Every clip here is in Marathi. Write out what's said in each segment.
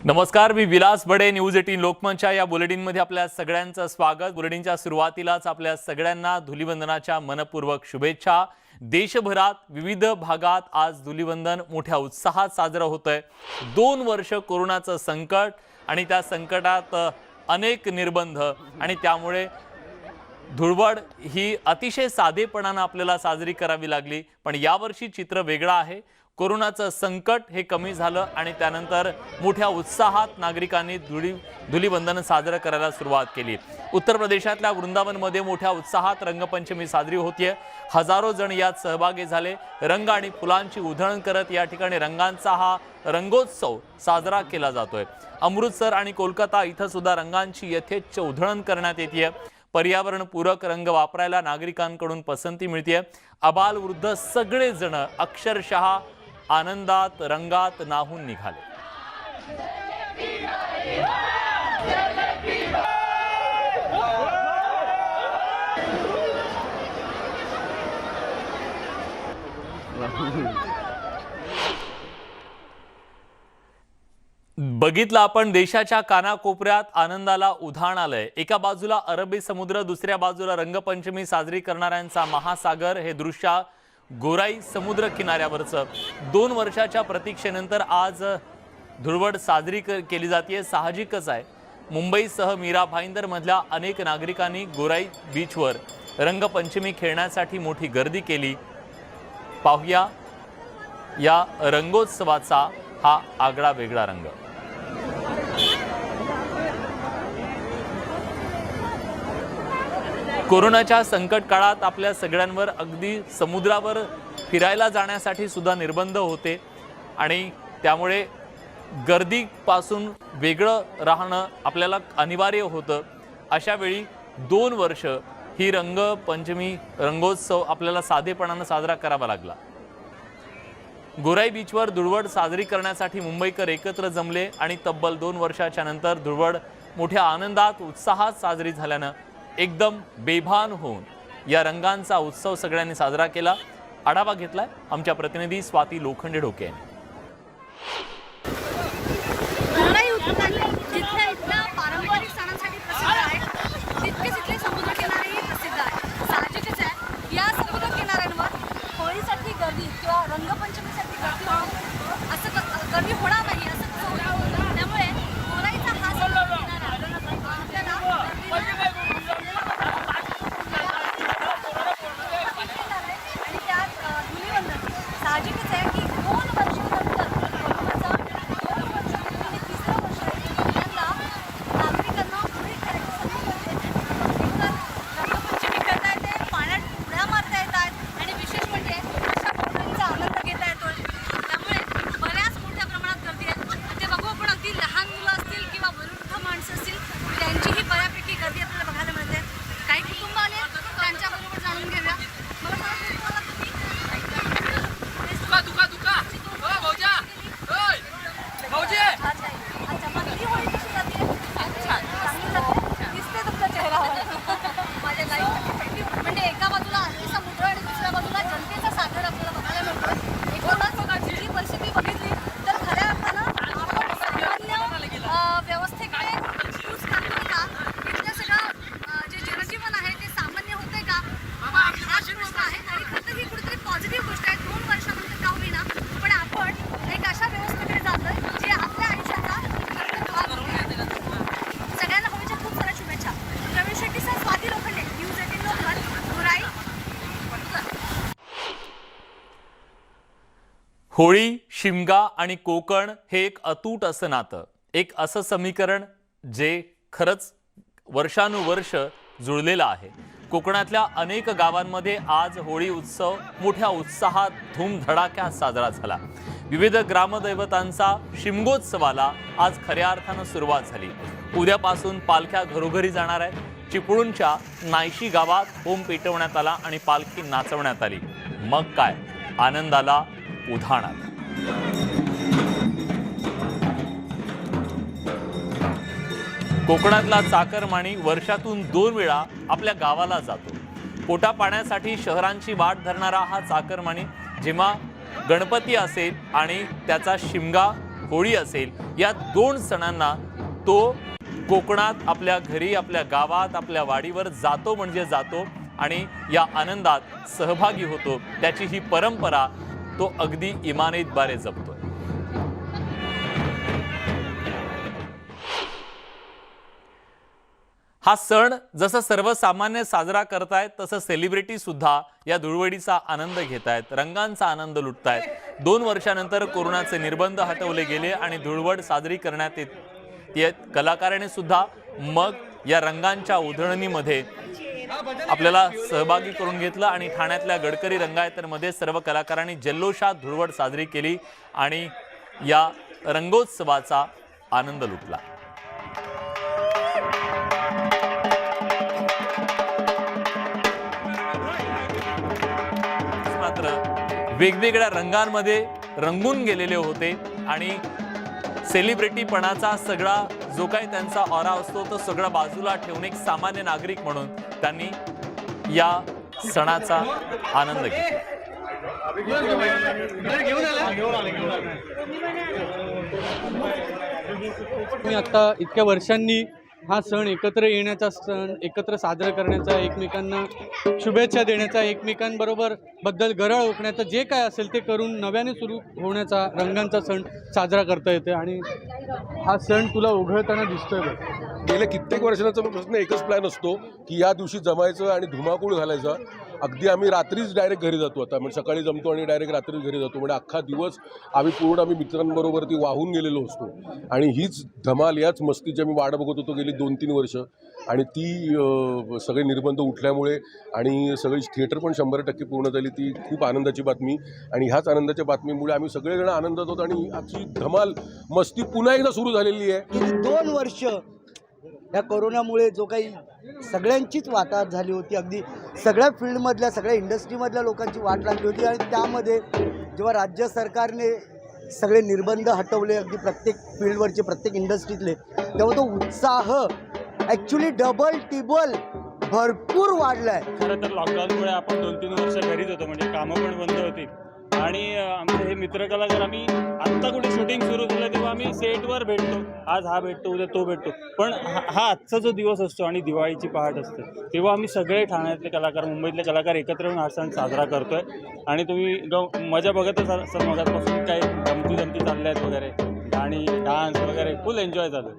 नमस्कार, मी विलास बडे. न्यूज 18 लोकमंचच्या या बुलेटिनमध्ये आपल्या सगळ्यांचं स्वागत. बुलेटिनच्या सुरुवातीलाच आपल्या सगळ्यांना धुलीवंदनाच्या मनपूर्वक शुभेच्छा. देशभरात विविध भागात आज धुलीवंदन मोठ्या उत्साहात साजरं होतंय. 2 वर्ष कोरोनाचं संकट आणि त्या संकटात अनेक निर्बंध आणि त्यामुळे धुळवड ही अतिशय साधेपणाने आपल्याला साजरी करावी लागली. पण यावर्षी चित्र वेगळं आहे. कोरोनाचं संकट हे कमी झालं आणि त्यानंतर मोठ्या उत्साहात नागरिकांनी धुलीवंदन साजरं करायला सुरुवात केली. उत्तर प्रदेशातल्या वृंदावनमध्ये मोठ्या उत्साहात रंगपंचमी साजरी होतीये. हजारो जण यात सहभागी झाले. रंग आणि फुलांची उधळण करत या ठिकाणी रंगांचा हा रंगोत्सव साजरा केला जातोय. अमृतसर आणि कोलकाता इथं सुद्धा रंगांची यथेच्छ उधळण करण्यात येते. पर्यावरणपूरक रंग वापरायला नागरिकांकडून पसंती मिळते. अबाल वृद्ध सगळे जण अक्षरशः आनंदात रंगात न्हाऊन निघाले. बघितलं आपण, देशाच्या कानाकोपऱ्यात आनंदाला उधाण आलंय. एका बाजूला अरबी समुद्र, दुसऱ्या बाजूला रंगपंचमी साजरी करणाऱ्यांचा महासागर. हे दृश्य गोराई समुद्र किनाऱ्यावरचं 2 वर्षाच्या प्रतीक्षेनंतर आज धुळवड साजरी केली जाते. साहजिकच आहे, मुंबईसह मीरा भाईंदर मधल्या अनेक नागरिकांनी गोराई बीचवर रंगपंचमी खेळण्यासाठी मोठी गर्दी केली. पाहूया या रंगोत्सवाचा हा आगळा वेगळा रंग. कोरोनाच्या संकट काळात आपल्या सगळ्यांवर अगदी समुद्रावर फिरायला जाण्यासाठी सुद्धा निर्बंध होते आणि त्यामुळे गर्दीपासून वेगळं राहणं आपल्याला अनिवार्य होतं. अशा वेळी 2 वर्ष ही रंगपंचमी रंगोत्सव आपल्याला साधेपणाने साजरा करावा लागला. गोराई बीचवर धुळवड साजरी करण्यासाठी मुंबईकर एकत्र जमले आणि तब्बल 2 वर्षाच्या नंतर धुळवड मोठ्या आनंदात उत्साहात साजरी झाल्यानं एकदम बेभान होऊन या रंगांचा उत्सव सगळ्यांनी साजरा केला. आढावा घेतलाय आमच्या प्रतिनिधी स्वाती लोखंडे ढोके यांनी. पारंपरिक सणांसाठी प्रसिद्ध आहे, तितकेच इथले समुद्र किनारेही प्रसिद्ध आहे. साहजिकच आहे, या समुद्र किनाऱ्यांवर होळीसाठी गर्दी किंवा रंगपंचमीसाठी गर्दी होणार नाही असं कसं होतं. त्यामुळे गोराईचा हा समुद्र किनारा आपल्याला आणि त्यात धुलीवंदन साहजिकच आहे की 2 वर्षानंतर कोरोनाचा 2 वर्ष आणि 3रं वर्ष आहे. नागरिकांना होळी खेळायची संधी मिळते. एकतर रंगपंचमी करता येते, पाण्यात उड्या मारता येतात आणि विशेष म्हणजे अशा पद्धतीचा आनंद घेता येतो. त्यामुळे बऱ्याच मोठ्या प्रमाणात गर्दी आहे. ते बघू आपण, अगदी लहान मुलं असतील किंवा वृद्ध माणसं असतील त्यांचीही बऱ्यापैकी गर्दी आपल्याला बघायला मिळते. काही कुटुंब आले, त्यांच्याबरोबर जाणून घेऊया. मला सांगा, अच्छा, पहिली होळी कशी जाते? चांगली जाते. दिसते तुमचा चेहरा माझ्या लाईफमध्ये. म्हणजे एका बाजूला अरबी समुद्र आणि दुसऱ्या बाजूला जनतेचा सागर आपल्याला बघायला मिळतो. एकूणच ही परिस्थिती बघितली तर खऱ्या अर्थानं आपण सामान्य व्यवस्थेकडे यूज करतो का? इथलं सगळं जे जनजीवन आहे ते सामान्य होते का? हा प्रश्न आहे. आणि खरं ही कुठेतरी पॉझिटिव्ह गोष्ट आहे. 2 वर्षानंतर का होईना पण आपण एक अशा व्यवस्थेकडे जातोय जे आपल्या आयुष्याचा भाग होईल. सगळ्यांना होळीच्या खूप साऱ्या शुभेच्छा. प्रवीण शेट्टीसह स्वाती लोखंडे, न्यूज 18 लोकमत, गोराई. होळी, शिमगा आणि कोकण हे एक अतूट असं नातं, एक असं समीकरण जे खरंच वर्षानुवर्ष जुळलेलं आहे. कोकणातल्या अनेक गावांमध्ये आज होळी उत्सव मोठ्या उत्साहात धूमधडाक्यात साजरा झाला. विविध ग्रामदैवतांचा शिमगोत्सवाला आज खऱ्या अर्थानं सुरुवात झाली. उद्यापासून पालख्या घरोघरी जाणार आहेत. चिपळूणच्या नायशी गावात होम पेटवण्यात आला आणि पालखी नाचवण्यात आली. मग काय, आनंदाला उधाण आलं. कोकणातला चाकरमानी वर्षातून 2 वेळा आपल्या गावाला जातो. पोटा पाण्यासाठी शहरांची वाट धरणारा हा चाकरमानी जेव्हा गणपती असेल आणि त्याचा शिमगा होळी असेल, या 2 सणांना तो कोकणात आपल्या घरी, आपल्या गावात, आपल्या वाडीवर जातो म्हणजे जातो आणि या आनंदात सहभागी होतो. त्याची ही परंपरा तो अगदी इमानीतबारे जपतो. हा सण जसं सर्वसामान्य साजरा करतायत तसं सेलिब्रिटी सुद्धा या धुळवडीचा आनंद घेतायत, रंगांचा आनंद लुटतायत. 2 वर्षानंतर कोरोनाचे निर्बंध हटवले गेले आणि धुळवड साजरी करण्यात येत. कलाकारांनी सुद्धा मग या रंगांच्या उधळणीमध्ये आपल्याला सहभागी करून घेतलं आणि ठाण्यातल्या गडकरी रंगायतमध्ये सर्व कलाकारांनी जल्लोषात धुळवड साजरी केली आणि या रंगोत्सवाचा आनंद लुटला. मात्र वेगवेगळ्या रंगांमध्ये रंगून गेलेले होते आणि सेलिब्रिटीपणाचा सगळा जो काही त्यांचा ऑरा असतो तो सगळा बाजूला ठेवून एक सामान्य नागरिक म्हणून त्यांनी या सणाचा आनंद घेतला. मी आता इतक्या वर्षांनी हा सण एकत्र येण्याचा सण, एकत्र साजरा करण्याचा, एकमेकांना शुभेच्छा देण्याचा, एकमेकांबरोबर बद्दल गरळ ओकण्याचा, जे काय असेल ते करून नव्याने सुरू होण्याचा रंगांचा सण साजरा करता येते. आणि हा सण तुला उघडताना दिसतोय बघ. गेल्या कित्येक वर्षांचा प्रश्न एकच प्लॅन असतो की या दिवशी जमायचं आणि धुमाकूळ घालायचा. अगदी आम्ही रात्रीच डायरेक्ट घरी जातो. आता म्हणजे सकाळी जमतो आणि डायरेक्ट रात्रीच घरी जातो. म्हणजे अख्खा दिवस आम्ही मित्रांबरोबर ती वाहून गेलेलो असतो. आणि हीच धमाल, याच मस्तीची आम्ही वाट बघत होतो गेली 2-3 वर्ष. आणि ती सगळे निर्बंध उठल्यामुळे आणि सगळी थिएटर पण 100% पूर्ण झाली. ती खूप आनंदाची बातमी. आणि ह्याच आनंदाच्या बातमीमुळे आम्ही सगळेजण आनंदात होतो आणि आजची धमाल मस्ती पुन्हा एकदा सुरू झालेली आहे. गेली 2 वर्ष या कोरोनामुळे जो काही सगळ्यांचीच वाताहत झाली होती, अगदी सगळ्या फील्डमधल्या, सगळ्या इंडस्ट्रीमधल्या लोकांची वाट लागली होती. आणि त्यामध्ये जेव्हा राज्य सरकारने सगळे निर्बंध हटवले, अगदी प्रत्येक फील्डवरचे, प्रत्येक इंडस्ट्रीतले, तेव्हा तो उत्साह ॲक्च्युली डबल टिबल भरपूर वाढला आहे. खरं तर लॉकडाऊनमुळे आपण 2-3 वर्ष घरीच होतो, म्हणजे कामं पण बंद होती. आणि आमचे हे मित्रकलाकार, आम्ही आत्ता कुठे शूटिंग सुरू झालं तेव्हा आम्ही सेटवर भेटतो. आज हा भेटतो, उद्या तो भेटतो. पण हा आजचा जो दिवस असतो आणि दिवाळीची पहाट असते तेव्हा आम्ही सगळे ठाण्यातले कलाकार, मुंबईतले कलाकार एकत्र येऊन हा सण साजरा करतोय. आणि तुम्ही मजा बघतच असाल, मगापासून काही गमती चालल्या आहेत वगैरे, गाणी, डान्स वगैरे फुल एन्जॉय झालं.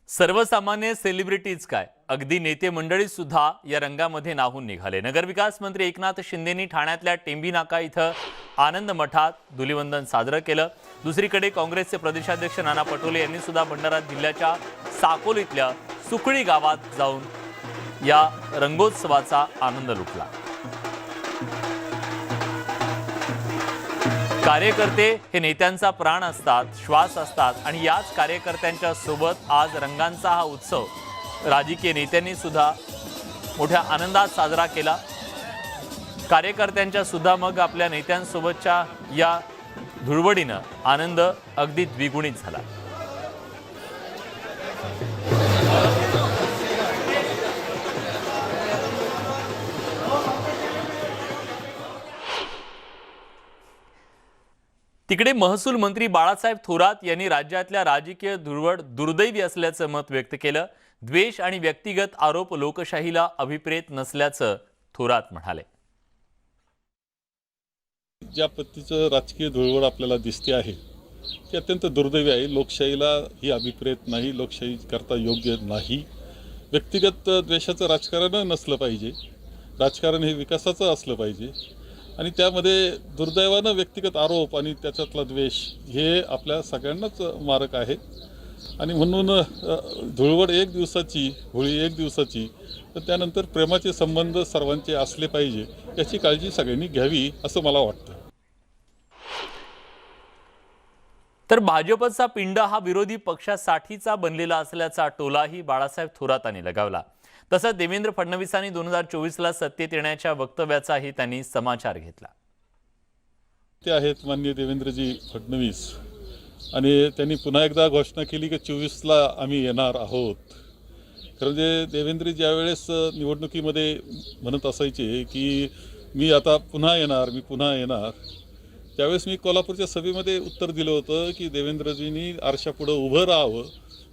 सर्वसामान्य सेलिब्रिटीज काय, अगदी नेते मंडळी सुद्धा या रंगामध्ये नाहून निघाले. नगरविकास मंत्री एकनाथ शिंदेनी ठाण्यातल्या टेंबी नाका इथं आनंद मठात धुलिवंदन साजरं केलं. दुसरीकडे काँग्रेसचे प्रदेशाध्यक्ष नाना पटोले यांनी सुद्धा भंडारा जिल्ह्याच्या साकोलीतल्या सुकळी गावात जाऊन या रंगोत्सवाचा आनंद लुटला. कार्यकर्ते हे नेत्यांचा प्राण असतात, श्वास असतात आणि याच कार्यकर्त्यांच्या सोबत आज रंगांचा हा उत्सव राजकीय नेत्यांनी सुद्धा मोठ्या आनंदात साजरा केला. कार्यकर्त्यांच्या सुद्धा मग आपल्या नेत्यांसोबतच्या या धुळवडीनं आनंद अगदी द्विगुणित झाला. तिकडे महसूल मंत्री बाळासाहेब थोरात यांनी राज्यातल्या राजकीय धुळवड दुर्दैवी असल्याचं मत व्यक्त केलं. द्वेष आणि व्यक्तिगत आरोप लोकशाहीला अभिप्रेत नसल्याचं थोरात म्हणाले. ज्या पद्धतीचं राजकीय धुळवड आपल्याला दिसते आहे ती अत्यंत दुर्दैवी आहे. लोकशाहीला ही अभिप्रेत नाही, लोकशाही करता योग्य नाही. व्यक्तिगत द्वेषाचं राजकारण नसलं पाहिजे. राजकारण हे विकासाचं असलं पाहिजे. आणि त्यामध्ये दुर्दैवानं व्यक्तिगत आरोप आणि त्याच्यातला द्वेष हे आपल्या सगळ्यांनाच मारक आहे. आणि म्हणून धुळवड एक दिवसाची, होळी एक दिवसाची, तर त्यानंतर प्रेमाचे संबंध सर्वांचे असले पाहिजे याची काळजी सगळ्यांनी घ्यावी असं मला वाटतं. तर भाजपचा पिंड हा विरोधी पक्षासाठीचा बनलेला असल्याचा टोलाही बाळासाहेब थोरातांनी लगावला. तसंच देवेंद्र फडणवीसांनी 2024ला सत्तेत येण्याच्या वक्तव्याचाही त्यांनी समाचार घेतला. ते आहेत माननीय देवेंद्रजी फडणवीस, आणि त्यांनी पुन्हा एकदा घोषणा केली की 24ला आम्ही येणार आहोत. खरं म्हणजे देवेंद्र ज्यावेळेस निवडणुकीमध्ये म्हणत असायचे की मी आता पुन्हा येणार, मी पुन्हा येणार, त्यावेळेस मी कोल्हापूरच्या सभेमध्ये उत्तर दिलं होतं की देवेंद्रजींनी आरशापुढं उभं राहावं,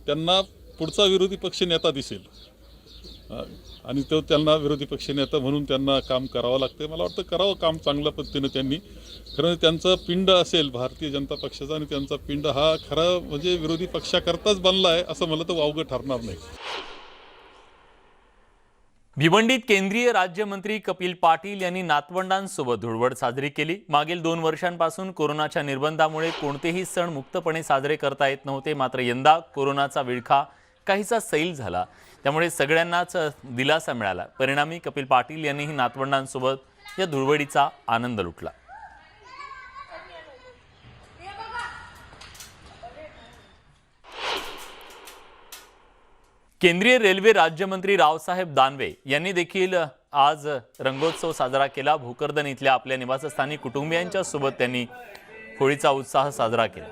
त्यांना पुढचा विरोधी पक्ष नेता दिसेल आणि तो त्यांना विरोधी पक्ष नेता म्हणून त्यांना काम करावं लागते. मला वाटतं करावं काम चांगल्या पद्धतीनं त्यांनी. खरं त्यांचा पिंड असेल भारतीय जनता पक्षाचा आणि त्यांचा पिंड हा खरा म्हणजे विरोधी पक्षाकरताच बनला आहे असं मला तर वावगं ठरणार नाही. भिवंडीत केंद्रीय राज्यमंत्री कपिल पाटील यांनी नातवंडांसोबत धुळवड साजरी केली. मागील 2 वर्षांपासून कोरोनाच्या निर्बंधामुळे कोणतेही सण मुक्तपणे साजरे करता येत नव्हते. मात्र यंदा कोरोनाचा विळखा काहीसा सैल झाला, त्यामुळे सगळ्यांनाच दिलासा मिळाला. परिणामी कपिल पाटील यांनीही नातवंडांसोबत या धुळवडीचा आनंद लुटला. केंद्रीय रेल्वे राज्यमंत्री रावसाहेब दानवे यांनी देखील आज रंगोत्सव साजरा केला. भोकरदन इथल्या आपल्या निवासस्थानी कुटुंबियांच्या सोबत त्यांनी होळीचा उत्साह साजरा केला.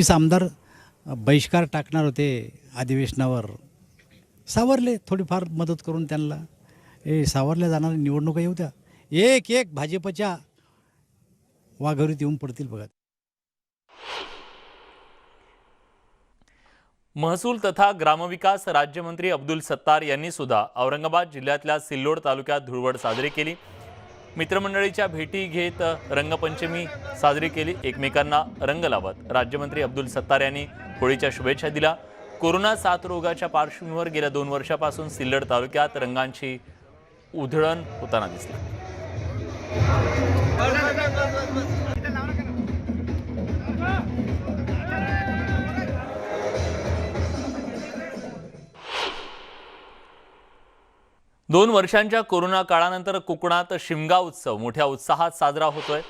आमदार बहिष्कार टाकणार होते अधिवेशनावर, सावरले, थोडीफार मदत करून त्यांना. सावरल्या जाणाऱ्या निवडणुका येऊ द्या, एक एक भाजपच्या वाघोरीत येऊन पडतील बघा. महसूल तथा ग्रामविकास राज्यमंत्री अब्दुल सत्तार यांनी सुद्धा औरंगाबाद जिल्ह्यातल्या सिल्लोड तालुक्यात धुळवड साजरी केली. मित्रमंडळीच्या भेटी घेत रंगपंचमी साजरी केली. एकमेकांना रंग लावत राज्यमंत्री अब्दुल सत्तार यांनी होळीच्या शुभेच्छा दिल्या. कोरोना साथरोगाच्या पार्श्वभूमीवर गेल्या 2 वर्षापासून सिल्लोड तालुक्यात रंगांची उधळण होताना दिसली. दोन वर्षांच्या कोरोना काळानंतर कोकणात शिमगा उत्सव मोठ्या उत्साहात साजरा होतोय.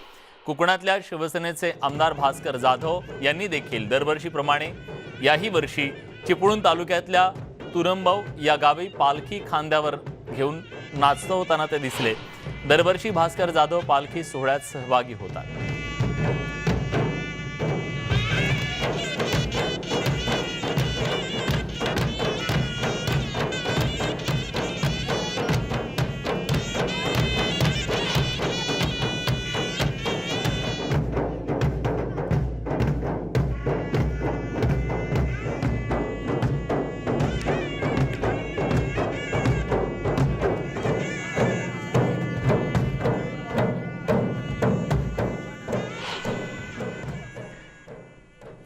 कोकणातल्या शिवसेनेचे आमदार भास्कर जाधव यांनी देखील दरवर्षीप्रमाणे याही वर्षी चिपळूण तालुक्यातल्या तुरंबव या गावी पालखी खांद्यावर घेऊन नाचत होताना ते दिसले. दरवर्षी भास्कर जाधव पालखी सोहळ्यात सहभागी होतात.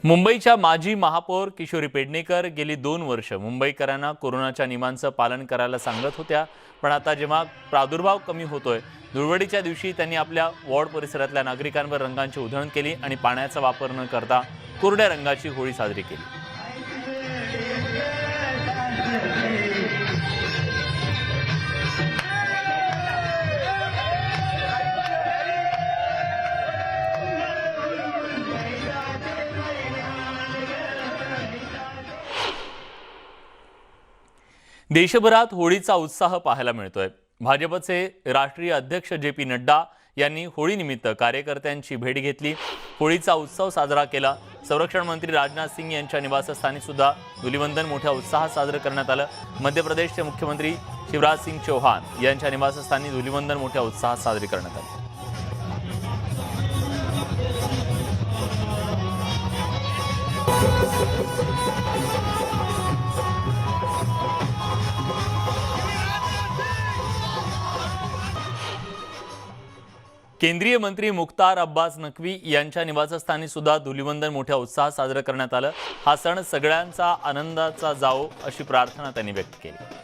मुंबईच्या माजी महापौर किशोरी पेडणेकर गेली 2 वर्ष मुंबईकरांना कोरोनाच्या नियमांचं पालन करायला सांगत होत्या. पण आता जेव्हा प्रादुर्भाव कमी होतोय, धुळवडीच्या दिवशी त्यांनी आपल्या वॉर्ड परिसरातल्या नागरिकांवर रंगांची उधळण केली आणि पाण्याचा वापर न करता कोरड्या रंगाची होळी साजरी केली. देशभरात होळीचा उत्साह पाहायला मिळतोय. भाजपचे राष्ट्रीय अध्यक्ष जे.पी. नड्डा यांनी होळीनिमित्त कार्यकर्त्यांची भेट घेतली, होळीचा उत्सव साजरा केला. संरक्षण मंत्री राजनाथ सिंग यांच्या निवासस्थानी सुद्धा धुलिवंदन मोठ्या उत्साहात साजरं करण्यात आलं. मध्य प्रदेशचे मुख्यमंत्री शिवराज सिंग चौहान यांच्या निवासस्थानी धुलिवंदन मोठ्या उत्साहात साजरे करण्यात आले. केंद्रीय मंत्री मुख्तार अब्बास नक्वी यांच्या निवासस्थानी सुद्धा धुलिवंदन मोठ्या उत्साहात साजरं करण्यात आलं. हा सण सगळ्यांचा आनंदाचा जावो अशी प्रार्थना त्यांनी व्यक्त केली.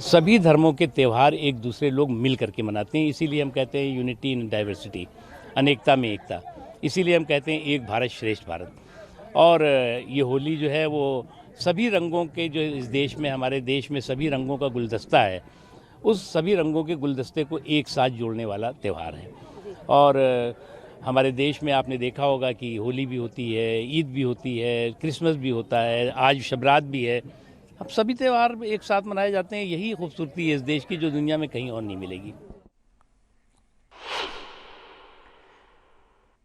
सभी धर्मों के त्यौहार एक दूसरे लोग मिल करके मनाते हैं, इसीलिए हम कहते हैं यूनिटी इन डाइवर्सिटी, अनेकता में एकता. इसीलिए हम कहते हैं एक भारत श्रेष्ठ भारत. और ये होली जो है वो सभी रंगों के जो इस देश में, हमारे देश में सभी रंगों का गुलदस्ता है, उस सभी रंगों के गुलदस्ते को एक साथ जोड़ने वाला त्यौहार है। और हमारे देश में आपने देखा होगा कि होली भी होती है, ईद भी होती है, क्रिसमस भी होता है, आज शबरात भी है। अब सभी त्यौहार एक साथ मनाए जाते हैं। यही खूबसूरती है इस देश की, जो दुनिया में कहीं और नहीं मिलेगी।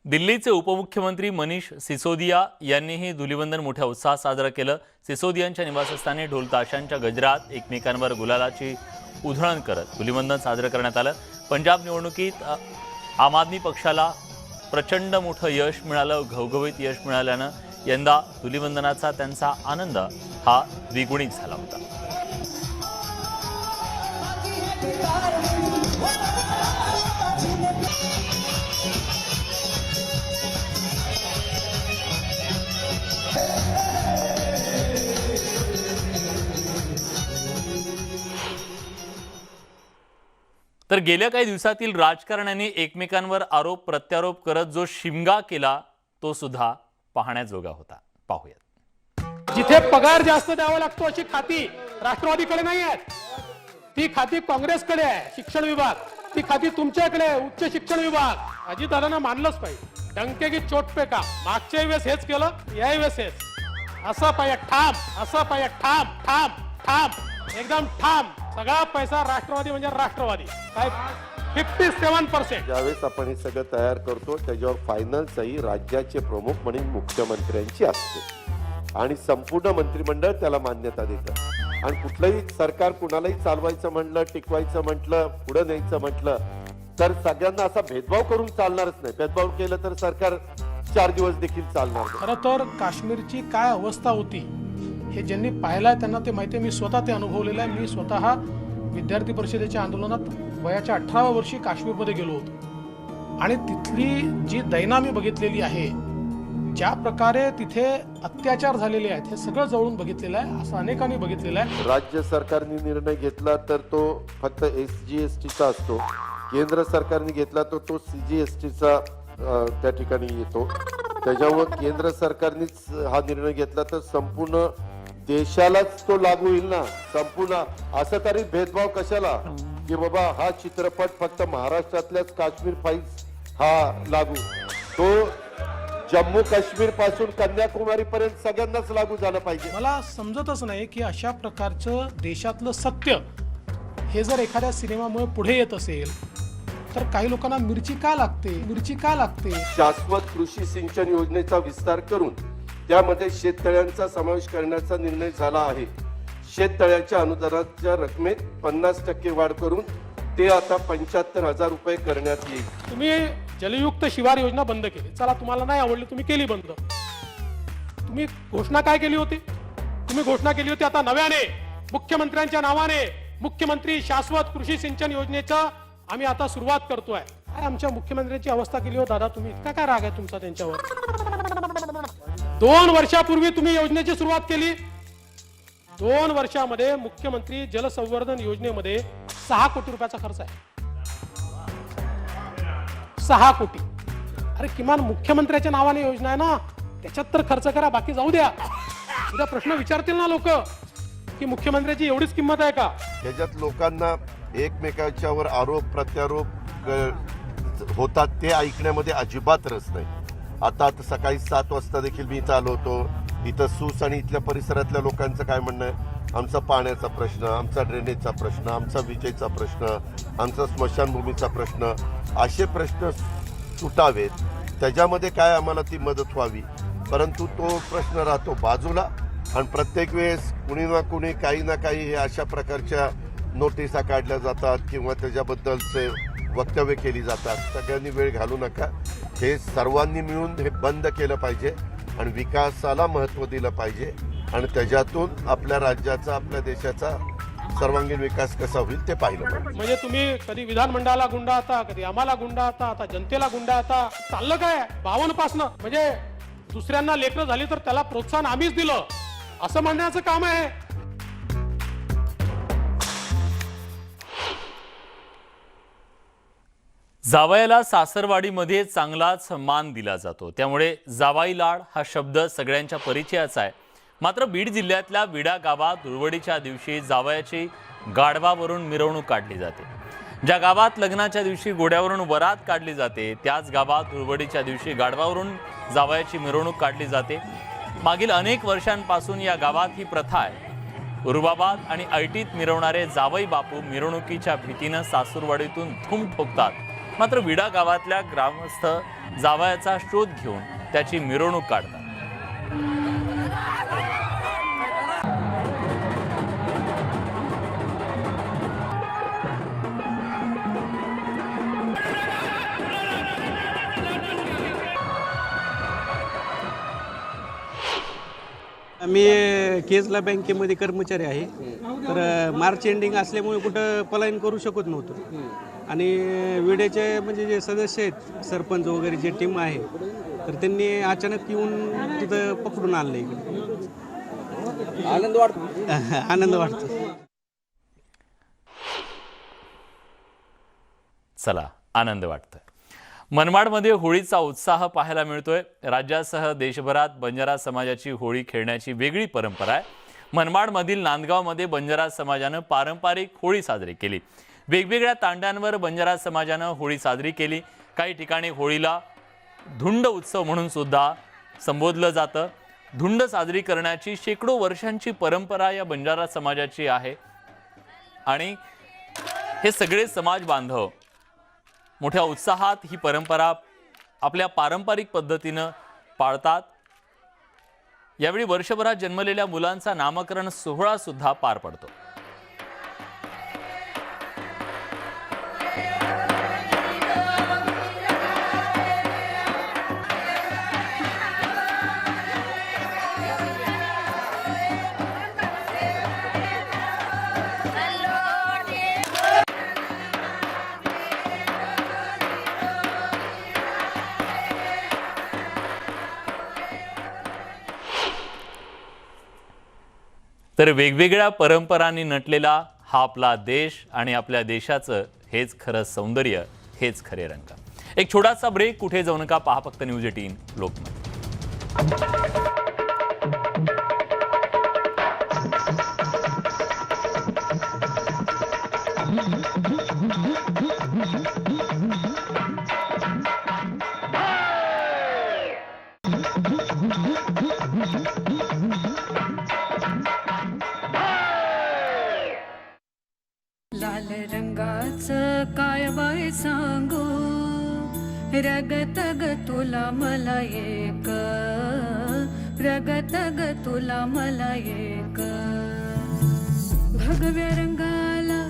दिल्लीचे उपमुख्यमंत्री मनीष सिसोदिया यांनीही धुलीवंदन मोठ्या उत्साहात साजरं केलं। सिसोदियांच्या निवासस्थानी ढोल ताशांच्या गजरात एकमेकांवर गुलालाची उधळण करत धुलीवंदन साजरं करण्यात आलं। पंजाब निवडणुकीत आम आदमी पक्षाला प्रचंड मोठं यश मिळालं, घवघवीत यश मिळाल्यानं यंदा धुलीवंदनाचा त्यांचा आनंद हा द्विगुणित झाला होता। तर गेल्या काही दिवसातील राजकारण्यांनी एकमेकांवर आरोप प्रत्यारोप करत जो शिमगा केला तो सुद्धा पाहण्याजोगा होता। पाहूयात। जिथे पगार जास्त द्यावा लागतो अशी खाती राष्ट्रवादीकडे नाही आहेत, ती खाती काँग्रेसकडे आहे। शिक्षण विभाग ती खाती तुमच्याकडे आहे, उच्च शिक्षण विभाग। अजितदादांना मानलंच पाहिजे, डंके की चोट पे का। मागच्या वेळेस हेच केलं, याही वेळेस हेच। असं पाहिजे ठाम, असं पाहिजे ठाम ठाम ठाम, एकदम ठाम। सगळा पैसा राष्ट्रवादी म्हणजे राष्ट्रवादी काय 57%। ज्यावेळेस आपण हे सगळं तयार करतो त्याच्यावर फायनल सही राज्याचे प्रमुख म्हणून मुख्यमंत्र्यांची असते आणि संपूर्ण मंत्रिमंडळ त्याला मान्यता देतं। आणि कुठलंही सरकार कुणालाही चालवायचं म्हटलं, टिकवायचं म्हटलं, पुढे न्यायचं म्हटलं तर सगळ्यांना असा भेदभाव करून चालणारच नाही। भेदभाव केलं तर सरकार 4 दिवस देखील चालणार नाही। खरं तर काश्मीरची काय अवस्था होती हे ज्यांनी पाहिलंय त्यांना ते माहिती आहे। मी स्वतः ते अनुभवलेलं आहे। मी स्वतः विद्यार्थी परिषदेच्या आंदोलनात वयाच्या 18व्या वर्षी काश्मीरमध्ये गेलो होतो आणि तिथली जी दैना मी बघितलेली आहे, ज्या प्रकारे तिथे अत्याचार झालेले आहेत हे सगळं जवळून बघितलेलं आहे। असं अनेकांनी बघितलेलं आहे। राज्य सरकारने निर्णय घेतला तर तो फक्त SGSTचा असतो, केंद्र सरकारने घेतला तर तो CGSTचा त्या ठिकाणी येतो। त्याच्यामुळे केंद्र सरकारनेच हा निर्णय घेतला तर संपूर्ण देशालाच तो लागू होईल ना। संपूर्ण असं तरी भेदभाव कशाला की बाबा हा चित्रपट फक्त महाराष्ट्रातल्याच काश्मीर फाईल्स हा लागू, तो जम्मू काश्मीर पासून कन्याकुमारी पर्यंत सगळ्यांनाच लागू झालं पाहिजे। मला समजतच नाही की अशा प्रकारचं देशातलं सत्य हे जर एखाद्या सिनेमामुळे पुढे येत असेल तर काही लोकांना मिरची का लागते। शाश्वत कृषी सिंचन योजनेचा विस्तार करून त्यामध्ये शेततळ्यांचा समावेश करण्याचा निर्णय झाला आहे। शेततळ्याच्या अनुदानाच्या रकमेत 50% वाढ करून ते आता 75,000 रुपये करण्यात येईल। तुम्ही जलयुक्त शिवार योजना बंद केली, चला तुम्हाला नाही आवडली, तुम्ही केली बंद। तुम्ही घोषणा काय केली होती? तुम्ही घोषणा केली होती आता नव्याने मुख्यमंत्र्यांच्या नावाने मुख्यमंत्री शाश्वत कृषी सिंचन योजनेचा आम्ही आता सुरुवात करतोय। काय आमच्या मुख्यमंत्र्यांची अवस्था केली हो दादा, तुम्ही इतका काय राग आहे तुमचा त्यांच्यावर? 2 वर्षापूर्वी तुम्ही योजनेची सुरुवात केली। 2 वर्षामध्ये मुख्यमंत्री जलसंवर्धन योजनेमध्ये 6 कोटी रुपयाचा खर्च आहे। 6 कोटी। अरे किमान मुख्यमंत्र्याच्या नावाने योजना आहे ना, त्याच्यात तर खर्च करा, बाकी जाऊ द्या। उद्या प्रश्न विचारतील ना लोक की मुख्यमंत्र्याची एवढीच किंमत आहे का? त्याच्यात लोकांना एकमेकांच्यावर आरोप प्रत्यारोप होतात ते ऐकण्यामध्ये अजिबात रस नाही। आता सकाळी 7 वाजता देखील मी इथं आलो होतो। इथं सूस आणि इथल्या परिसरातल्या लोकांचं काय म्हणणं आहे, आमचा पाण्याचा प्रश्न, आमचा ड्रेनेजचा प्रश्न, आमचा विजेचा प्रश्न, आमचा स्मशानभूमीचा प्रश्न, असे प्रश्न सुटावेत, त्याच्यामध्ये काय आम्हाला ती मदत व्हावी। परंतु तो प्रश्न राहतो बाजूला आणि प्रत्येक वेळेस कुणी ना कुणी काही ना काही हे अशा प्रकारच्या नोटिसा काढल्या जातात किंवा त्याच्याबद्दलचे वक्तव्य केली जातात। सगळ्यांनी वेळ घालू नका, हे सर्वांनी मिळून हे बंद केलं पाहिजे आणि विकासाला महत्त्व दिलं पाहिजे आणि त्याच्यातून आपल्या राज्याचा आपल्या देशाचा सर्वांगीण विकास कसा होईल ते पाहिलं पाहिजे। म्हणजे तुम्ही कधी विधानमंडळाला गुंडा आता, कधी आम्हाला गुंडा आता जनतेला गुंडा आता चाललं काय 52 पासनं? म्हणजे दुसऱ्यांना लेकरं झाली तर त्याला प्रोत्साहन आम्हीच दिलं असं म्हणण्याचं काम आहे। जावयाला सासरवाडीमध्ये चांगलाच मान दिला जातो, त्यामुळे जावाई लाड हा शब्द सगळ्यांच्या परिचयाचा आहे। मात्र बीड जिल्ह्यातल्या विडा गावात धुळवडीच्या दिवशी जावयाची गाढवावरून मिरवणूक काढली जाते. ज्या गावात लग्नाच्या दिवशी घोड्यावरून वरात काढली जाते त्याच गावात धुळवडीच्या दिवशी गाढवावरून जावयाची मिरवणूक काढली जाते. मागील अनेक वर्षांपासून या गावात ही प्रथा आहे. रुबाबात आणि ऐटीत मिरवणारे जावई बापू मिरवणुकीच्या भीतीनं सासूरवाडीतून धूम ठोकतात. मात्र विडा गावातल्या ग्रामस्थ जावयाचा शोध घेऊन त्याची मिरवणूक काढतात. मी केजला बँकेमध्ये कर्मचारी आहे. तर मार्च एंडिंग असल्यामुळे कुठं पलायन करू शकत नव्हतो. आणि विड्याचे म्हणजे जे सदस्य आहेत, सरपंच वगैरे जे टीम आहे, तर त्यांनी अचानक येऊन तिथं पकडून आणलं इकडे. आनंद वाटतो. आनंद वाटतो. चला, आनंद वाटतोय. मनमाडमध्ये होळीचा उत्साह पाहायला मिळतोय. राज्यासह देशभरात बंजारा समाजाची होळी खेळण्याची वेगळी परंपरा आहे. मनमाडमधील नांदगावमध्ये बंजारा समाजानं पारंपरिक होळी साजरी केली. वेगवेगळ्या तांड्यांवर बंजारा समाजानं होळी साजरी केली. काही ठिकाणी होळीला धुंड उत्सव म्हणून सुद्धा संबोधलं जातं. धुंड साजरी करण्याची शेकडो वर्षांची परंपरा या बंजारा समाजाची आहे. आणि हे सगळे समाज बांधव मोठ्या उत्साहात ही परंपरा आपल्या पारंपरिक पद्धतीनं पाळतात. यावेळी वर्षभरात जन्मलेल्या मुलांचा नामकरण सोहळा सुद्धा पार पडतो. तर वेगवेगळ्या परंपरांनी नटलेला हा आपला देश आणि आपल्या देशाचं हेच खरं सौंदर्य, हेच खरे रंग. एक छोटासा ब्रेक, कुठे जाऊ नका, पहा फक्त न्यूज 18 लोकमत. लाल रंगाचं काय बाय सांगू, रगत ग तुला मला एक, रगत ग तुला मला एक. भगव्या रंगाला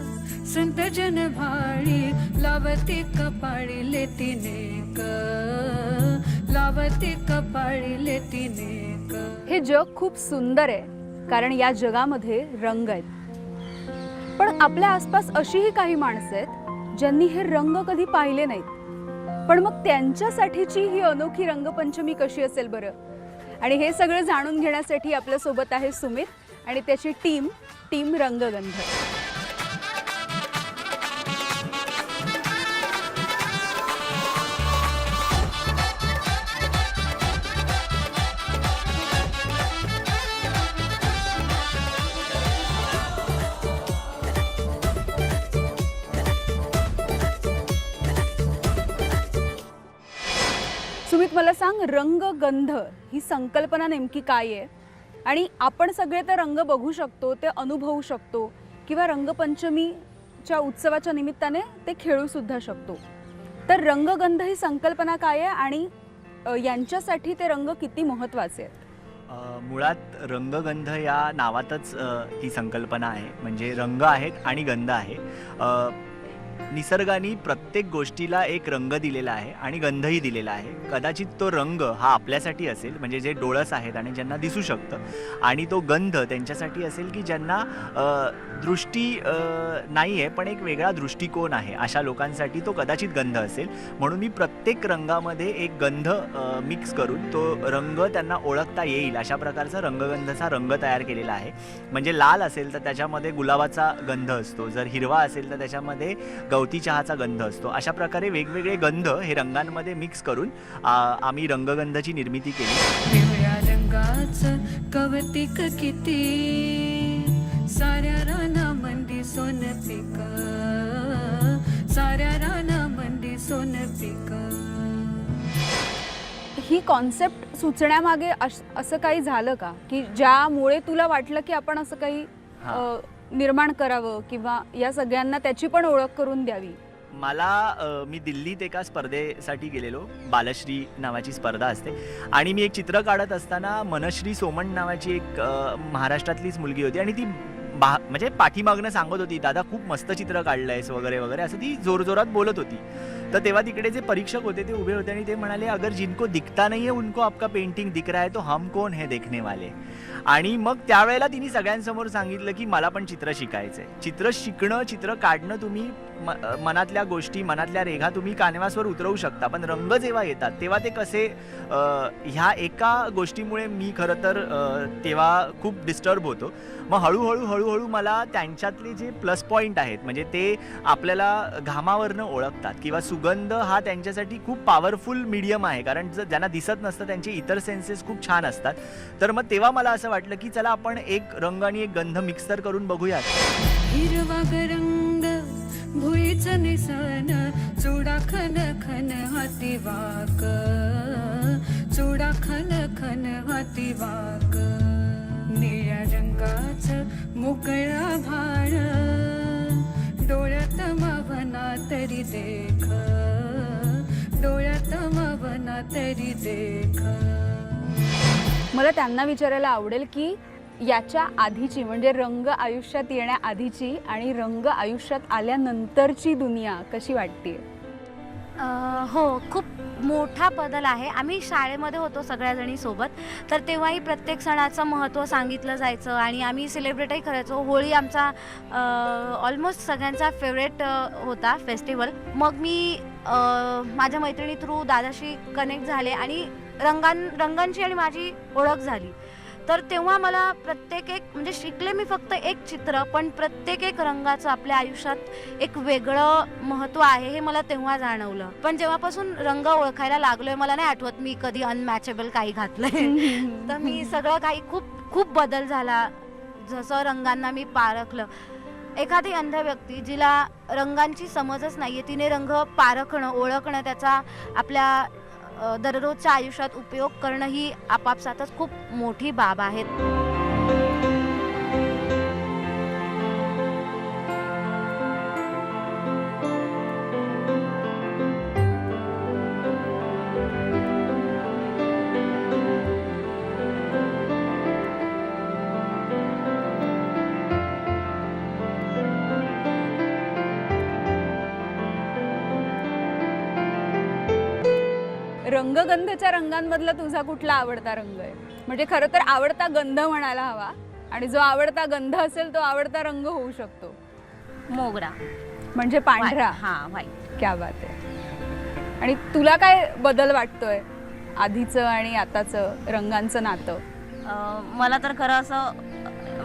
संत जन भाळी, लावती कपाळी लेतीनेक, लावती कपाळी लेतीनेक. हे जग खूप सुंदर आहे कारण या जगामध्ये रंग आहेत. पण आपल्या आसपास अशीही काही माणसं आहेत ज्यांनी हे रंग कधी पाहिले नाहीत. पण मग त्यांच्यासाठीची ही अनोखी रंगपंचमी कशी असेल बरं? आणि हे सगळं जाणून घेण्यासाठी आपल्यासोबत आहे सुमित आणि त्याची टीम रंगगंध. सुमित, मला सांग, रंगगंध ही संकल्पना नेमकी काय आहे? आणि आपण सगळे तर रंग बघू शकतो, ते अनुभवू शकतो, किंवा रंगपंचमीच्या उत्सवाच्या निमित्ताने ते खेळू सुद्धा शकतो. तर रंगगंध ही संकल्पना काय आहे आणि यांच्यासाठी ते रंग किती महत्त्वाचे आहेत? मुळात रंगगंध या नावातच ही संकल्पना आहे. म्हणजे रंग आहेत आणि गंध आहे. निसर्गाने प्रत्येक गोष्टीला एक रंग दिलेला आहे आणि गंधही दिलेला आहे. कदाचित तो रंग हा आपल्यासाठी असेल, म्हणजे जे डोळस आहेत आणि ज्यांना दिसू शकतं, आणि तो गंध त्यांच्यासाठी असेल की ज्यांना दृष्टी नाही आहे पण एक वेगळा दृष्टिकोन आहे, अशा लोकांसाठी तो कदाचित गंध असेल. म्हणून मी प्रत्येक रंगामध्ये एक गंध मिक्स करून तो रंग त्यांना ओळखता येईल अशा प्रकारचा रंगगंधचा रंग तयार केलेला आहे. म्हणजे लाल असेल तर त्याच्यामध्ये गुलाबाचा गंध असतो, जर हिरवा असेल तर त्याच्यामध्ये गवती चहाचा गंध असतो. अशा प्रकारे वेगवेगळे गंध हे रंगांमध्ये मिक्स करून आम्ही रंगगंधाची निर्मिती केली. पिवळ्या रंगाचं कवतिक किती, साऱ्या रानामंदी सोनं पिक, साऱ्या रानामंदी सोनं पिक. ही कॉन्सेप्ट सुचण्यामागे असं काही झालं का की ज्यामुळे तुला वाटलं की आपण असं काही निर्माण करावं किंवा या सगळ्यांना त्याची पण ओळख करून द्यावी? मी दिल्लीत एका स्पर्धेसाठी गेलेलो. बालश्री नावाची स्पर्धा असते आणि मी एक चित्र काढत असताना मनश्री सोमण नावाची एक महाराष्ट्रातलीच मुलगी होती आणि ती म्हणजे पाठीमागनं सांगत होती, दादा खूप मस्त चित्र काढलंयस वगैरे वगैरे असं ती जोरजोरात बोलत होती. तर तेव्हा तिकडे जे परीक्षक होते ते उभे होते आणि ते म्हणाले, अगर जिनको दिखता नहीं है उनको आपका पेंटिंग दिख रहा है तो हम कौन है देखने वाले. आणि मग त्यावेळेला तिने सगळ्यांसमोर सांगितलं की मला पण चित्र शिकायचं आहे. चित्र शिकणं, चित्र काढणं, तुम्ही मनातल्या गोष्टी, मनातल्या रेघा तुम्ही कॅनव्हासवर उतरवू शकता, पण रंग जेव्हा येतात तेव्हा ते कसे, ह्या एका गोष्टीमुळे मी खरं तर तेव्हा खूप डिस्टर्ब होतो. मग हळूहळू मला त्यांच्यातले जे प्लस पॉईंट आहेत, म्हणजे ते आपल्याला घामावरनं ओळखतात किंवा सुगंध हा त्यांच्यासाठी खूप पॉवरफुल मीडियम आहे, कारण ज्यांना दिसत नसतं त्यांचे इतर सेन्सेस खूप छान असतात. तर मग तेव्हा मला असं वाटलं की चला आपण एक रंग आणि एक गंध मिक्स तर करून बघूयात. हिरवा रंग भुईचं निसन, चुडा खन खन हाती वाक, चुडा खन खन हाती वाक. निळ्या रंगाचं मोकळा भाळ, डोळ्यात मावना तरी देख, डोळ्यात मावना तरी देख. मला त्यांना विचारायला आवडेल की याच्या आधीची म्हणजे रंग आयुष्यात येण्याआधीची आणि रंग आयुष्यात आल्यानंतरची दुनिया कशी वाटते? हो, खूप मोठा बदल आहे. आम्ही शाळेमध्ये होतो सगळ्याजणी सोबत, तर तेव्हाही प्रत्येक सणाचं महत्त्व सांगितलं जायचं आणि आम्ही सेलिब्रेटही करायचो. होळी आमचा ऑलमोस्ट सगळ्यांचा फेवरेट होता फेस्टिवल. मग मी माझ्या मैत्रिणी थ्रू दादाशी कनेक्ट झाले आणि रंगांची आणि माझी ओळख झाली. तर तेव्हा मला प्रत्येक एक म्हणजे शिकले मी फक्त एक चित्र, पण प्रत्येक एक रंगाचं आपल्या आयुष्यात एक वेगळं महत्त्व आहे हे मला तेव्हा जाणवलं. पण जेव्हापासून रंग ओळखायला लागलोय, मला नाही आठवत मी कधी अनमॅचेबल काही घातलंय. तर मी सगळं काही खूप बदल झाला जसं रंगांना मी पारखलं. एखादी अंध व्यक्ती जिला रंगांची समजच नाहीये, तिने रंग पारखणं, ओळखणं, त्याचा आपल्या दररोजच्या आयुष्यात उपयोग करणं ही आपापसातच खूप मोठी बाब आहे. रंगगंधच्या रंगांमधला तुझा कुठला आवडता रंग आहे? म्हणजे खरं तर आवडता गंध म्हणायला हवा, आणि जो आवडता गंध असेल तो आवडता रंग होऊ शकतो. मोगरा म्हणजे पांढरा. हां, व्हाईट. क्या बात आहे. आणि तुला काय बदल वाटतोय आधीचं आणि आताचं रंगांचं नातं? मला तर खरं असं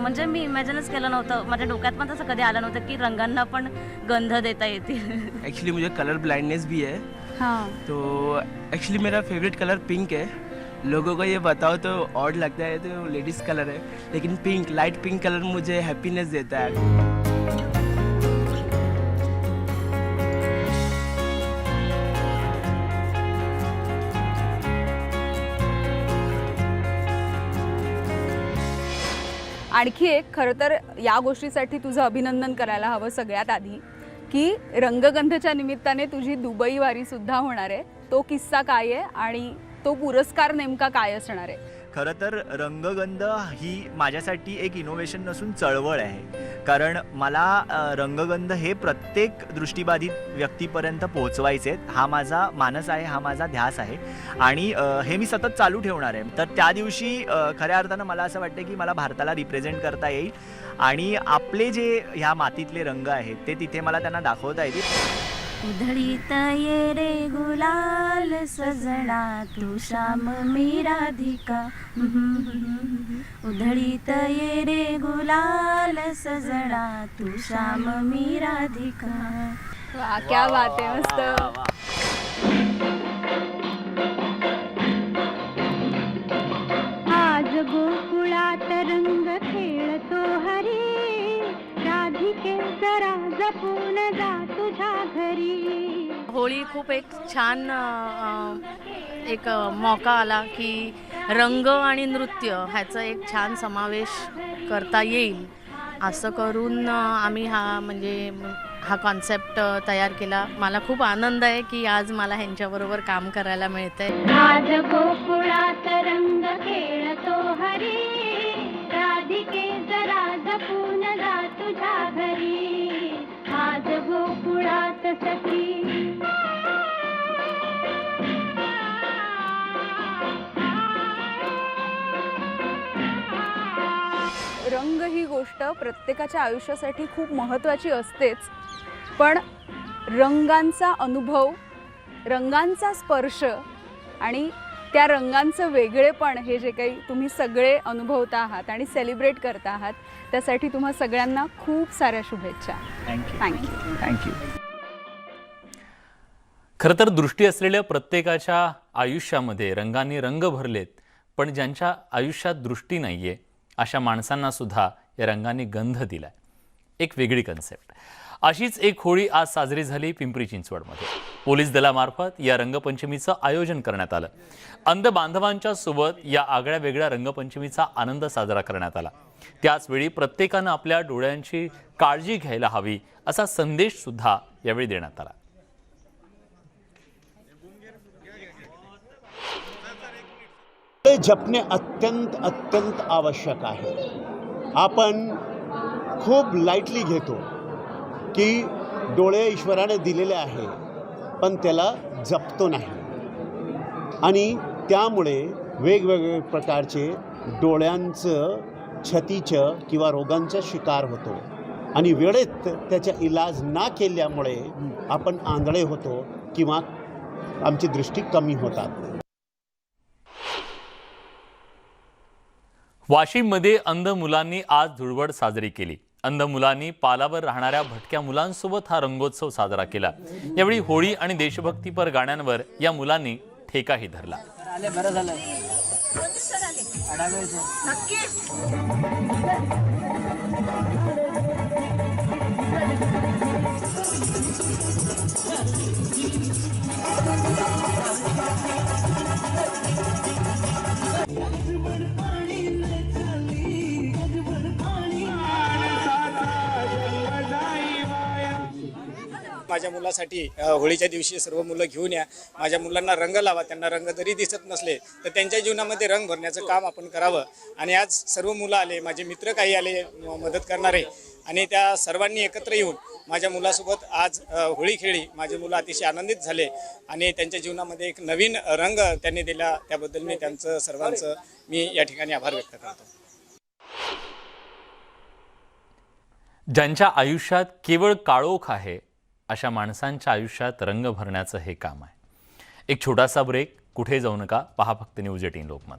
म्हणजे मी इमॅजिनच केलं नव्हतं, माझ्या डोक्यात पण तसं कधी आलं नव्हतं की रंगांना पण गंध देता येतील. एक्चुअली मुझे कलर ब्लाइंडनेस भी है, हाँ, तो एक्चुअली मेरा फेवरेट कलर पिंक है. लोगों को ये बताओ तो ऑड लगता है, तो लेडीज़ कलर है, लेकिन पिंक, लाइट पिंक कलर मुझे हैप्पीनेस देता है. आणखी एक खरं तर या गोष्टीसाठी तुझं अभिनंदन करायला हवं सगळ्यात आधी की रंगगंधच्या निमित्ताने तुझी दुबई वारी सुद्धा होणार आहे. तो किस्सा काय आहे आणि तो पुरस्कार नेमका काय असणार आहे? खरं तर रंगगंध ही माझ्यासाठी एक इनोव्हेशन नसून चळवळ आहे, कारण मला रंगगंध हे प्रत्येक दृष्टिबाधित व्यक्तीपर्यंत पोहोचवायचे आहेत. हा माझा मानस आहे, हा माझा ध्यास आहे आणि हे मी सतत चालू ठेवणार आहे. तर त्या दिवशी खऱ्या अर्थानं मला असं वाटतं की मला भारताला रिप्रेझेंट करता येईल आणि आपले जे ह्या मातीतले रंग आहेत ते तिथे मला त्यांना दाखवता येतील. उधळीत ये रे गुलाल सजना तू श्याम मी राधिका. उधळीत ये रे गुलाल सजना तू श्याम मी राधिका. वा क्या बात आहे, मस्त. आज गोकुळात रंग खेळतो हरी, राधिके जरा जपून जा तुझ्या घरी. होळी खूप एक छान एक मौका आला की रंग आणि नृत्य ह्याचा एक छान समावेश करता येईल असं करून आम्ही हा कॉन्सेप्ट तयार केला. मला खूप आनंद आहे की आज मला ह्यांच्याबरोबर काम करायला मिळतंय. आज गोकुळात रंग खेळतो हरी, राधिके जरा जपून जा तुझ्या घरी. आज गोकुळात सखी रंग ही गोष्ट प्रत्येकाच्या आयुष्यासाठी खूप महत्त्वाची असतेच, पण रंगांचा अनुभव, रंगांचा स्पर्श आणि त्या रंगांचं वेगळेपण हे जे काही तुम्ही सगळे अनुभवता आहात आणि सेलिब्रेट करता आहात, त्यासाठी तुम्हा सगळ्यांना खूप साऱ्या शुभेच्छा. थँक्यू. थँक्यू. खरं तर दृष्टी असलेल्या प्रत्येकाच्या आयुष्यामध्ये रंगांनी रंग भरलेत, पण ज्यांच्या आयुष्यात दृष्टी नाही आहे अशा माणसांना सुद्धा या रंगांनी गंध दिलाय. एक वेगळी कन्सेप्ट. अशीच एक होळी आज साजरी झाली पिंपरी चिंचवडमध्ये. पोलीस दलामार्फत या रंगपंचमीचं आयोजन करण्यात आलं. अंध बांधवांच्या सोबत या आगळ्या वेगळ्या रंगपंचमीचा आनंद साजरा करण्यात आला. त्याचवेळी प्रत्येकानं आपल्या डोळ्यांची काळजी घ्यायला हवी असा संदेश सुद्धा यावेळी देण्यात आला. जपणे अत्यंत अत्यंत आवश्यक आहे. आपण खूप लाईटली घेतो की डोळे ईश्वराने दिलेले आहे, पण त्याला जपतो नाही आणि त्यामुळे वेगवेगळे प्रकारचे डोळ्यांचं क्षतीचं किंवा रोगांचा शिकार होतो आणि वेळेत त्याचा इलाज न केल्यामुळे आपण आंधळे होतो किंवा आमची दृष्टी कमी होतात. वाशिममध्ये अंध मुलांनी आज धुळवड साजरी केली. अंध मुलांनी पालावर राहणाऱ्या भटक्या मुलांसोबत हा रंगोत्सव साजरा केला. यावेळी होळी आणि देशभक्तीपर गाण्यांवर या मुलांनी ठेकाही धरला. माझ्या मुलासाठी होळीच्या दिवशी सर्व मुलं घेऊन या. माझ्या मुलांना रंग लावा. त्यांना रंग जरी दिसत नसले तर त्यांच्या जीवनामध्ये रंग भरण्याचं काम आपण करावं. आणि आज सर्व मुलं आले, माझे मित्र काही आले मदत करणारे, आणि त्या सर्वांनी एकत्र येऊन माझ्या मुलासोबत आज होळी खेळली. माझे मुलं अतिशय आनंदित झाले आणि त्यांच्या जीवनामध्ये एक नवीन रंग त्यांनी दिला. त्याबद्दल मी त्यांचं सर्वांचं या ठिकाणी आभार व्यक्त करतो. ज्यांच्या आयुष्यात केवळ काळोख आहे अशा माणसांच्या आयुष्यात रंग भरण्याचं हे काम आहे. एक छोटासा ब्रेक. कुठे जाऊ नका, पहा फक्त न्यूज 18 लोकमत.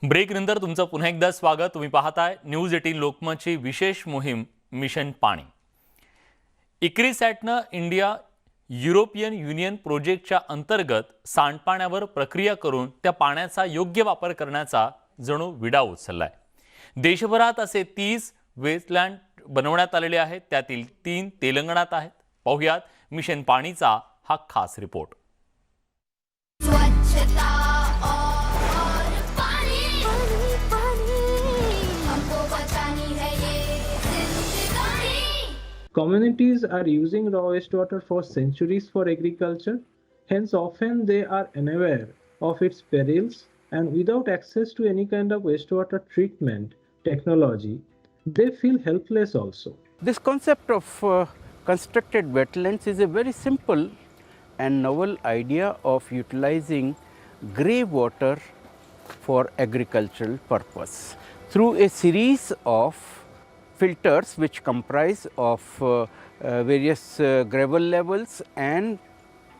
ब्रेक नंतर तुमचं पुन्हा एकदा स्वागत. तुम्ही पाहताय न्यूज 18 लोकमतची विशेष मोहीम मिशन पाणी. इक्रिसॅटनं इंडिया युरोपियन युनियन प्रोजेक्टच्या अंतर्गत सांडपाण्यावर प्रक्रिया करून त्या पाण्याचा योग्य वापर करण्याचा जणू विडा उचललाय. देशभरात असे 30 वेस्टलँड बनवण्यात आलेले आहेत. त्यातील 3 तेलंगणात आहेत. पाहुयात मिशन पाणीचा हा खास report. Communities are using raw wastewater for centuries for agriculture, hence often they are unaware of its perils, and without access to any kind of wastewater treatment technology, they feel helpless also. This concept of constructed wetlands is a very simple and novel idea of utilizing grey water for agricultural purpose through a series of filters which comprise of various gravel levels and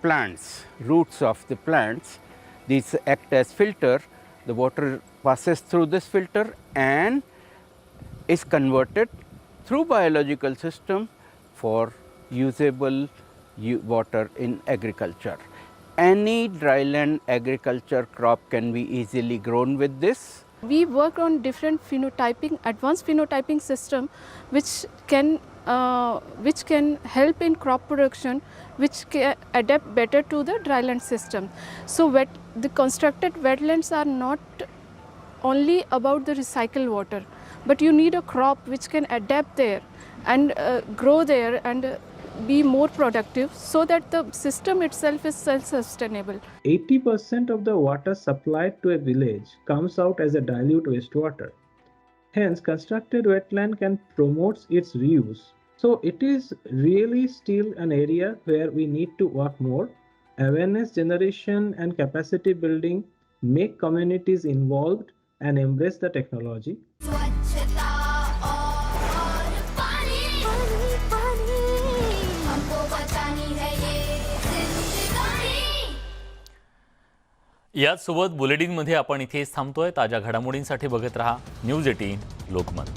plants, roots of the plants. These act as filter. The water passes through this filter and is converted through biological system for usable water in agriculture. Any dryland agriculture crop can be easily grown with this. We work on different phenotyping, advanced phenotyping system, which can help in crop production, which can adapt better to the dryland system. So the constructed wetlands are not only about the recycled water, but you need a crop which can adapt there and grow there and be more productive, so that the system itself is self-sustainable. 80% of the water supplied to a village comes out as a dilute wastewater. Hence, constructed wetland can promote its reuse. So it is really still an area where we need to work more. Awareness generation and capacity building make communities involved and embrace the technology. याचसोबत बुलेटिनमध्ये आपण इथेच थांबतोय. ताज्या घडामोडींसाठी बघत रहा न्यूज 18 लोकमत.